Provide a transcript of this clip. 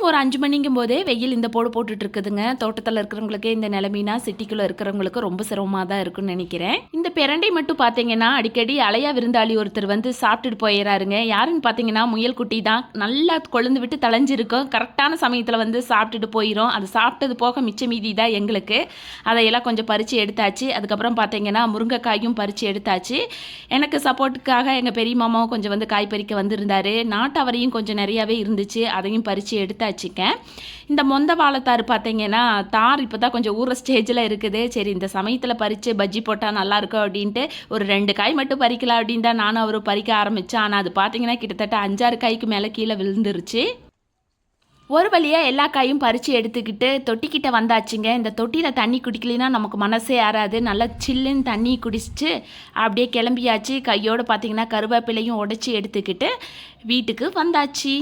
ஒரு 5 மணிங்கும் போதே வெயில் இந்த போடு போட்டுட்டு இருக்குதுங்க. தோட்டத்தில் இருக்கிறவங்களுக்கு இந்த நிலைமைனா சிட்டிக்குள்ளே இருக்கிறவங்களுக்கு ரொம்ப சிரமமாக தான் இருக்குன்னு நினைக்கிறேன். இந்த பிரண்டை மட்டும் பார்த்தீங்கன்னா அடிக்கடி அலையா விருந்தாளி ஒருத்தர் வந்து சாப்பிட்டுட்டு போயிடறாருங்க. யாருன்னு பார்த்தீங்கன்னா முயல் குட்டி தான். நல்லா கொழுந்து விட்டு தளைஞ்சிருக்கும். கரெக்டான சமயத்தில் வந்து சாப்பிட்டுட்டு போயிடும். அது சாப்பிட்டது போக மிச்ச மீதி தான் எங்களுக்கு. அதையெல்லாம் கொஞ்சம் பறித்து எடுத்தாச்சு. அதுக்கப்புறம் பார்த்தீங்கன்னா முருங்கைக்காயும் பறித்து எடுத்தாச்சு. எனக்கு சப்போர்ட்டுக்காக எங்கள் பெரிய மாமாவும் கொஞ்சம் வந்து காய் பறிக்க வந்திருந்தார். நாட்டு அவரையும் கொஞ்சம் நிறையாவே இருந்துச்சு. அதையும் பறித்து எடுத்தாச்சுக்கேன். இந்த மொந்த வாழைத்தார் பார்த்தீங்கன்னா தார் இப்போ தான் கொஞ்சம் ஊற ஸ்டேஜில் இருக்குது. சரி இந்த சமயத்தில் பறித்து பஜ்ஜி போட்டால் நல்லாயிருக்கும் அப்படின்ட்டு ஒரு 2 காய் மட்டும் பறிக்கலாம் அப்படின்னு தான் நானும் அவரும் பறிக்க ஆரம்பித்தேன். ஆனால் அது பார்த்தீங்கன்னா கிட்டத்தட்ட 5-6 காய்க்கு மேலே கீழே விழுந்துருச்சு. ஒரு வழியாக எல்லா காயும் பறித்து எடுத்துக்கிட்டு தொட்டிக்கிட்ட வந்தாச்சுங்க. இந்த தொட்டியில் தண்ணி குடிக்கலைன்னா நமக்கு மனசே ஆறாது. நல்லா சில்லுன்னு தண்ணி குடிச்சிட்டு அப்படியே கிளம்பியாச்சு. கையோடு பார்த்தீங்கன்னா கருவேப்பிலையும் உடைச்சி எடுத்துக்கிட்டு வீட்டுக்கு வந்தாச்சு.